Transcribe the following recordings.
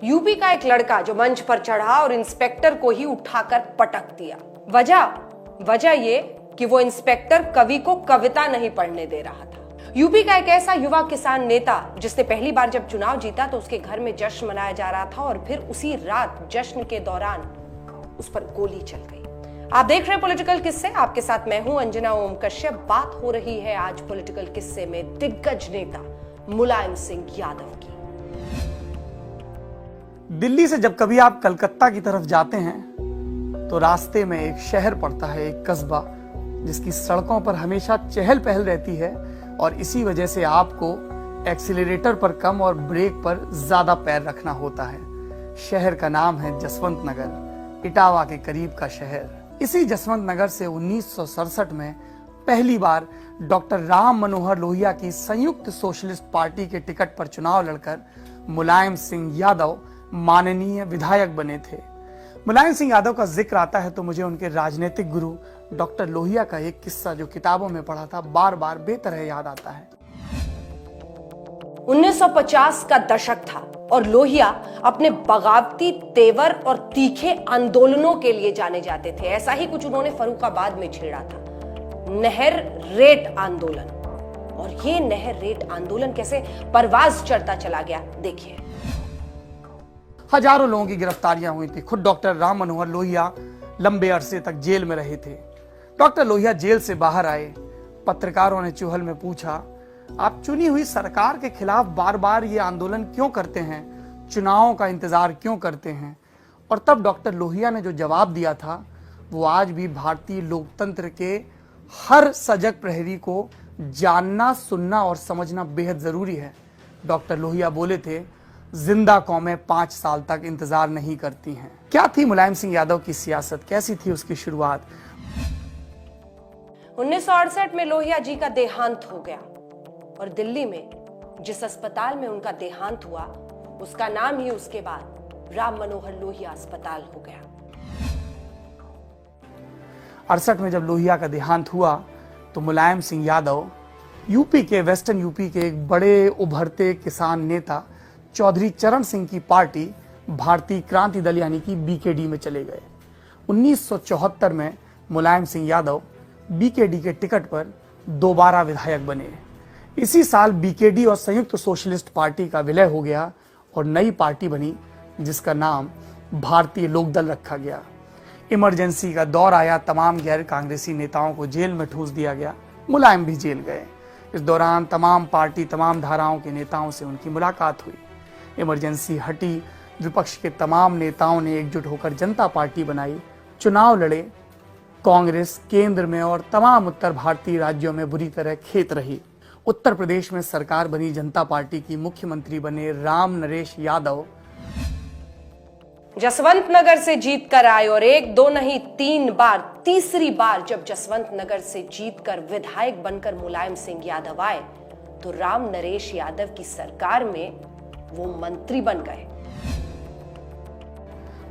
UP का एक लड़का जो मंच पर चढ़ा और इंस्पेक्टर को ही उठाकर पटक दिया। वजह ये कि वो इंस्पेक्टर कवि को कविता नहीं पढ़ने दे रहा था। यूपी का एक ऐसा युवा किसान नेता जिसने पहली बार जब चुनाव जीता तो उसके घर में जश्न मनाया जा रहा था और फिर उसी रात जश्न के दौरान उस पर गोली चल गई। आप देख रहे हैं पॉलिटिकल किस्से, आपके साथ मैं हूं अंजना ओम कश्यप। बात हो रही है आज पॉलिटिकल किस्से में दिग्गज नेता मुलायम सिंह यादव की। दिल्ली से जब कभी आप कलकत्ता की तरफ जाते हैं तो रास्ते में एक शहर पड़ता है, एक कस्बा, जिसकी सड़कों पर हमेशा चहल पहल रहती है और इसी वजह से आपको एक्सीलरेटर पर कम और ब्रेक पर ज्यादा पैर रखना होता है। शहर का नाम है जसवंत नगर, इटावा के करीब का शहर। इसी जसवंत नगर से 1967 में पहली बार डॉक्टर राम मनोहर लोहिया की संयुक्त सोशलिस्ट पार्टी के टिकट पर चुनाव लड़कर मुलायम सिंह यादव माननीय विधायक बने थे। मुलायम सिंह यादव का जिक्र आता है तो मुझे उनके राजनीतिक गुरु डॉक्टर लोहिया का एक किस्सा जो किताबों में पढ़ा था बार बार बेतरह याद आता है। 1950 का दशक था और लोहिया अपने बगावती तेवर और तीखे आंदोलनों के लिए जाने जाते थे। ऐसा ही कुछ उन्होंने फर्रुखाबाद में छेड़ा था, नहर रेट आंदोलन। और ये नहर रेट आंदोलन कैसे परवाज चढ़ता चला गया, देखिए। हजारों लोगों की गिरफ्तारियां हुई थी। खुद डॉक्टर राम मनोहर लोहिया लंबे अरसे तक जेल में रहे थे। डॉक्टर लोहिया जेल से बाहर आए। पत्रकारों ने चुहल में पूछा, आप चुनी हुई सरकार के खिलाफ बार बार ये आंदोलन क्यों करते हैं, चुनावों का इंतजार क्यों करते हैं? और तब डॉक्टर लोहिया ने जो जवाब दिया था वो आज भी भारतीय लोकतंत्र के हर सजग प्रहरी को जानना, सुनना और समझना बेहद जरूरी है। डॉक्टर लोहिया बोले थे, जिंदा कौमें 5 साल तक इंतजार नहीं करती हैं। क्या थी मुलायम सिंह यादव की सियासत, कैसी थी उसकी शुरुआत? 1968 में लोहिया जी का देहांत हो गया और दिल्ली में जिस अस्पताल में उनका देहांत हुआ उसका नाम ही उसके बाद राम मनोहर लोहिया अस्पताल हो गया। 68 में जब लोहिया का देहांत हुआ तो मुलायम सिंह यादव यूपी के, वेस्टर्न यूपी के एक बड़े उभरते किसान नेता चौधरी चरण सिंह की पार्टी भारतीय क्रांति दल यानी कि बीकेडी में चले गए। 1974 में मुलायम सिंह यादव बीकेडी के टिकट पर दोबारा विधायक बने। इसी साल बीकेडी और संयुक्त सोशलिस्ट पार्टी का विलय हो गया और नई पार्टी बनी जिसका नाम भारतीय लोकदल रखा गया। इमरजेंसी का दौर आया, तमाम गैर कांग्रेसी नेताओं को जेल में ठूस दिया गया। मुलायम भी जेल गए। इस दौरान तमाम पार्टी, तमाम धाराओं के नेताओं से उनकी मुलाकात हुई। इमरजेंसी हटी, विपक्ष के तमाम नेताओं ने एकजुट होकर जनता पार्टी बनाई, चुनाव लड़े। कांग्रेस केंद्र में और तमाम उत्तर भारतीय राज्यों में बुरी तरह खेत रही। उत्तर प्रदेश में सरकार बनी, जनता पार्टी की मुख्यमंत्री बने राम नरेश यादव। जसवंत नगर से जीत कर आए और 1, 2 नहीं 3 बार, तीसरी बार जब जसवंत नगर से जीतकर विधायक बनकर मुलायम सिंह यादव आए तो राम नरेश यादव की सरकार में वो मंत्री बन गए।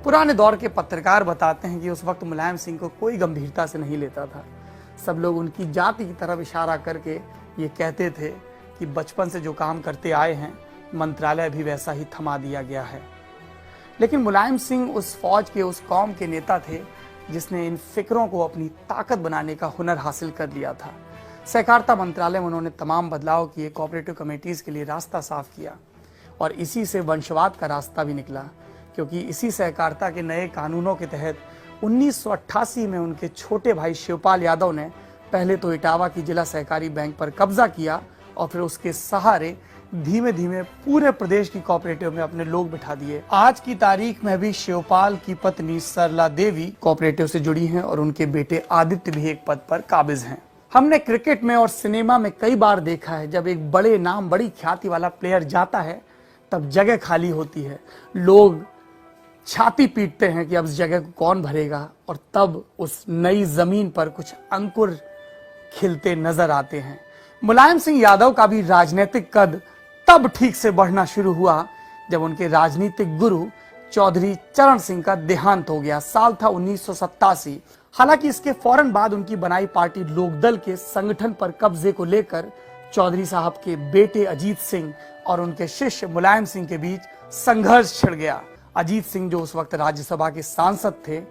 पुराने दौर के पत्रकार बताते हैं कि उस वक्त मुलायम सिंह को कोई गंभीरता से नहीं लेता था। सब लोग उनकी जाति की तरफ इशारा करके ये कहते थे कि बचपन से जो काम करते आए हैं मंत्रालय भी वैसा ही थमा दिया गया है। लेकिन मुलायम सिंह उस फौज के, उस कौम के नेता थे जिसने इन फिक्रों को अपनी ताकत बनाने का हुनर हासिल कर लिया था। सहकारिता मंत्रालय में उन्होंने तमाम बदलाव किए, कोऑपरेटिव कमेटीज के लिए रास्ता साफ किया और इसी से वंशवाद का रास्ता भी निकला, क्योंकि इसी सहकारिता के नए कानूनों के तहत 1988 में उनके छोटे भाई शिवपाल यादव ने पहले तो इटावा की जिला सहकारी बैंक पर कब्जा किया और फिर उसके सहारे धीमे धीमे पूरे प्रदेश की कोऑपरेटिव में अपने लोग बिठा दिए। आज की तारीख में भी शिवपाल की पत्नी सरला देवी कोऑपरेटिव से जुड़ी हैं और उनके बेटे आदित्य भी एक पद पर काबिज हैं। हमने क्रिकेट में और सिनेमा में कई बार देखा है, जब एक बड़े नाम, बड़ी ख्याति वाला प्लेयर जाता है तब जगह खाली होती है, लोग छाती पीटते हैं कि अब इस जगह को कौन भरेगा, और तब उस नई जमीन पर कुछ अंकुर खिलते नजर आते हैं। मुलायम सिंह यादव का भी राजनीतिक कद तब ठीक से बढ़ना शुरू हुआ जब उनके राजनीतिक गुरु चौधरी चरण सिंह का देहांत हो गया। साल था 1987। हालांकि इसके फौरन बाद उनकी बनाई पार्टी लोकदल के संगठन पर कब्जे को लेकर चौधरी साहब के बेटे अजीत सिंह और उनके शिष्य मुलायम सिंह के बीच संघर्ष छिड़ गया। अजीत सिंह जो उस वक्त राज्यसभा के सांसद थे,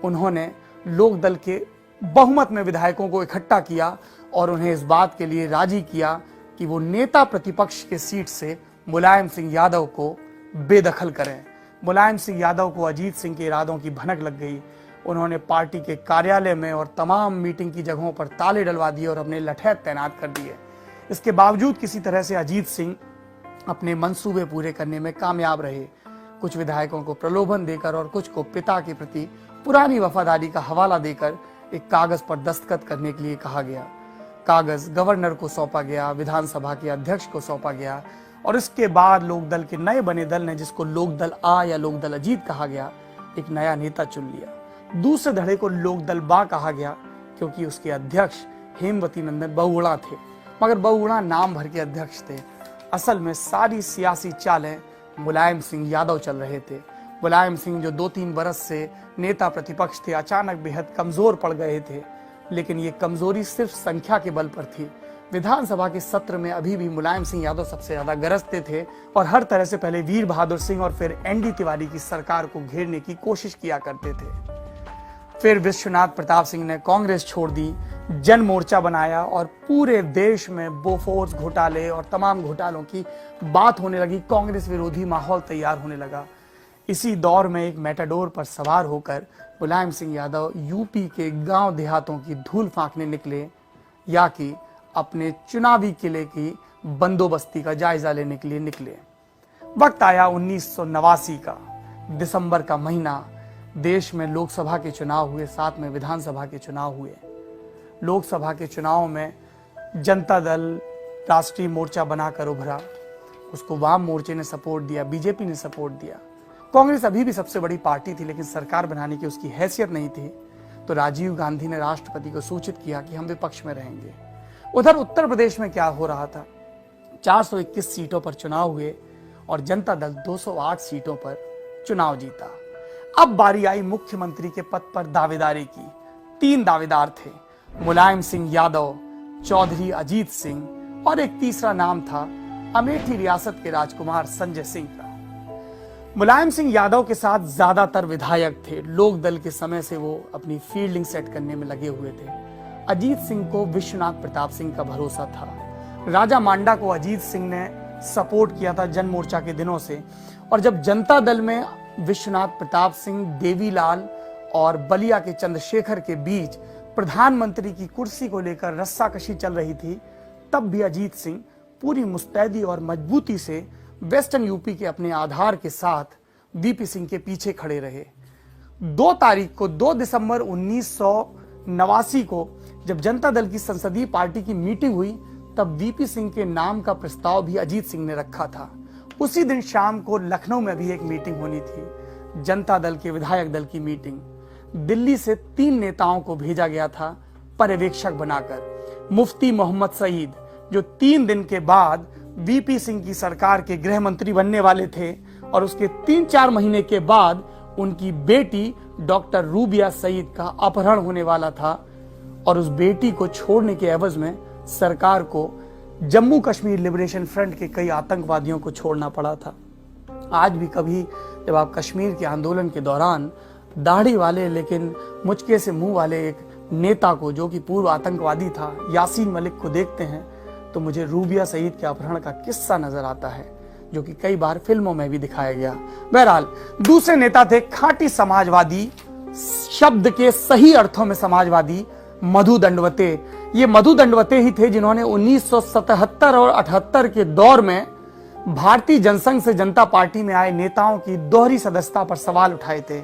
उन्होंने लोकदल के बहुमत में विधायकों को इकट्ठा किया और उन्हें इस बात के लिए राजी किया कि वो नेता प्रतिपक्ष के सीट से मुलायम सिंह यादव को बेदखल करें। मुलायम सिंह यादव को अजीत सिंह के इरादों की भनक लग गई। उन्होंने पार्टी के कार्यालय में और तमाम मीटिंग की जगहों पर ताले डलवा दिए और अपने लठैत तैनात कर दिए। इसके बावजूद किसी तरह से अजीत सिंह अपने मंसूबे पूरे करने में कामयाब रहे। कुछ विधायकों को प्रलोभन देकर और कुछ को पिता के प्रति पुरानी वफादारी का हवाला देकर एक कागज पर दस्तखत करने के लिए कहा गया। कागज गवर्नर को सौंपा गया, विधानसभा के अध्यक्ष को सौंपा गया और इसके बाद लोकदल के नए बने दल ने, जिसको लोकदल आ या लोकदल अजीत कहा गया, एक नया नेता चुन लिया। दूसरे धड़े को लोकदल बा कहा गया क्योंकि उसके अध्यक्ष हेमवती नंदन बहुगुणा थे, मगर बहुगुणा नाम भर के अध्यक्ष थे। असल में सारी सियासी चालें मुलायम सिंह यादव चल रहे थे। मुलायम सिंह जो 2-3 बरस से नेता प्रतिपक्ष थे, अचानक बेहद कमजोर पड़ गए थे, लेकिन ये कमजोरी सिर्फ संख्या के बल पर थी। विधानसभा के सत्र में अभी भी मुलायम सिंह यादव सबसे ज्यादा गरजते थे और हर तरह से पहले वीर बहादुर सिंह और फिर एनडी तिवारी की सरकार को घेरने की कोशिश किया करते थे। फिर विश्वनाथ प्रताप सिंह ने कांग्रेस छोड़ दी, जन मोर्चा बनाया और पूरे देश में बोफोर्स घोटाले और तमाम घोटालों की बात होने लगी। कांग्रेस विरोधी माहौल तैयार होने लगा। इसी दौर में एक मेटाडोर पर सवार होकर मुलायम सिंह यादव यूपी के गांव देहातों की धूल फांकने निकले, या कि अपने चुनावी किले की बंदोबस्ती का जायजा लेने के लिए निकले। वक्त आया 1989 का, दिसंबर का महीना। देश में लोकसभा के चुनाव हुए, साथ में विधानसभा के चुनाव हुए। लोकसभा के चुनाव में जनता दल राष्ट्रीय मोर्चा बनाकर उभरा। उसको वाम मोर्चे ने सपोर्ट दिया, बीजेपी ने सपोर्ट दिया। कांग्रेस अभी भी सबसे बड़ी पार्टी थी, लेकिन सरकार बनाने की उसकी हैसियत नहीं थी। तो राजीव गांधी ने राष्ट्रपति को सूचित किया कि हम विपक्ष में रहेंगे। उधर उत्तर प्रदेश में क्या हो रहा था, 421 सीटों पर चुनाव हुए और जनता दल 208 सीटों पर चुनाव जीता। अब बारी आई मुख्यमंत्री के पद पर दावेदारी की। 3 दावेदार थे, मुलायम सिंह यादव, चौधरी अजीत सिंह और एक तीसरा नाम था अमेठी रियासत के राजकुमार संजय सिंह का। मुलायम सिंह यादव के साथ ज्यादातर विधायक थे। लोक दल के समय से वो अपनी फील्डिंग सेट करने में लगे हुए थे। अजीत सिंह को विश्वनाथ प्रताप सिंह का भरोसा था। राजा मांडा को अजीत सिंह ने सपोर्ट किया था जन मोर्चा के दिनों से, और जब जनता दल में विश्वनाथ प्रताप सिंह, देवीलाल और बलिया के चंद्रशेखर के बीच प्रधानमंत्री की कुर्सी को लेकर रस्साकशी चल रही थी, तब भी अजीत सिंह पूरी मुस्तैदी और मजबूती से वेस्टर्न यूपी के अपने आधार के साथ वीपी सिंह के पीछे खड़े रहे। 2 तारीख को 2 दिसंबर 1989 को जब जनता दल की संसदीय पार्टी की मीटिंग हुई, तब वीपी सिंह के नाम का प्रस्ताव भी अजीत सिंह ने रखा था। उसी दिन शाम को लखनऊ में भी एक मीटिंग होनी थी, जनता दल के विधायक दल की मीटिंग। दिल्ली से 3 नेताओं को भेजा गया था पर्यवेक्षक बनाकर। मुफ्ती मोहम्मद सईद, जो 3 दिन के बाद वीपी सिंह की सरकार के गृह मंत्री बनने वाले थे, और उसके 3-4 महीने के बाद उनकी बेटी डॉक्टर रूबिया सईद का अपहरण होने वाला था, और उस बेटी को छोड़ने के एवज में सरकार को जम्मू कश्मीर लिबरेशन फ्रंट के कई आतंकवादियों को छोड़ना पड़ा था। आज भी कभी जब आप कश्मीर के आंदोलन के दौरान दाढ़ी वाले लेकिन मुचके से मुंह वाले एक नेता को, जो कि पूर्व आतंकवादी था, यासीन मलिक को देखते हैं, तो मुझे रूबिया सईद के अपहरण का किस्सा नजर आता है, जो कि कई बार फिल्मों में भी दिखाया गया। बहरहाल दूसरे नेता थे खाटी समाजवादी, शब्द के सही अर्थों में समाजवादी, मधु दंडवते। ये मधु दंडवते ही थे जिन्होंने 1977 और 78 के दौर में भारतीय जनसंघ से जनता पार्टी में आए नेताओं की दोहरी सदस्यता पर सवाल उठाए थे।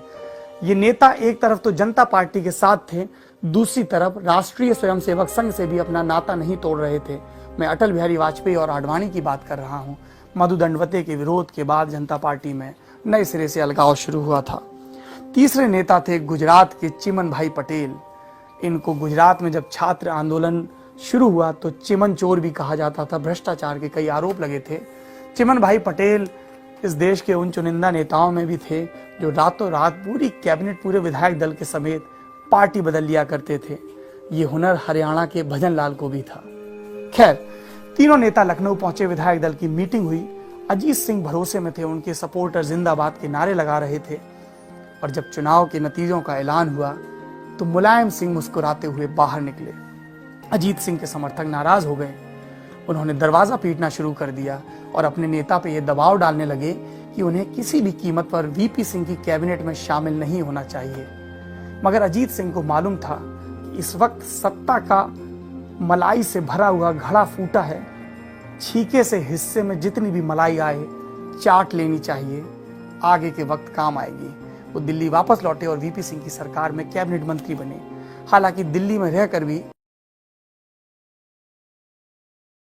ये नेता एक तरफ तो जनता पार्टी के साथ थे, दूसरी तरफ राष्ट्रीय स्वयंसेवक संघ से भी अपना नाता नहीं तोड़ रहे थे। मैं अटल बिहारी वाजपेयी और आडवाणी की बात कर रहा हूं। मधु दंडवते के विरोध के बाद जनता पार्टी में नए सिरे से अलगाव शुरू हुआ था। तीसरे नेता थे गुजरात के चिमन भाई पटेल। इनको गुजरात में जब छात्र आंदोलन शुरू हुआ तो चिमन चोर भी कहा जाता था, भ्रष्टाचार के कई आरोप लगे थे। चिमन भाई पटेल इस देश के उन चुनिंदा नेताओं में भी थे जो रातों रात पूरी कैबिनेट, पूरे विधायक दल के समेत पार्टी बदल लिया करते थे। ये हुनर हरियाणा के भजन लाल को भी था। खैर, तीनों नेता लखनऊ पहुंचे, विधायक दल की मीटिंग हुई। अजीत सिंह भरोसे में थे, उनके सपोर्टर जिंदाबाद के नारे लगा रहे थे। और जब चुनाव के नतीजों का ऐलान हुआ तो मुलायम सिंह मुस्कुराते हुए बाहर निकले। अजीत सिंह के समर्थक नाराज हो गए। उन्होंने दरवाजा पीटना शुरू कर दिया और अपने नेता पे यह दबाव डालने लगे कि उन्हें किसी भी कीमत पर वीपी सिंह की कैबिनेट में शामिल नहीं होना चाहिए। मगर अजीत सिंह को मालूम था कि इस वक्त सत्ता का मलाई से भरा हुआ घड़ा फूटा है। छीके से हिस्से में जितनी भी मलाई आए चाट लेनी चाहिए, आगे के वक्त काम आएगी। वो दिल्ली वापस लौटे और वीपी सिंह की सरकार में कैबिनेट मंत्री बने। हालांकि दिल्ली में रहकर भी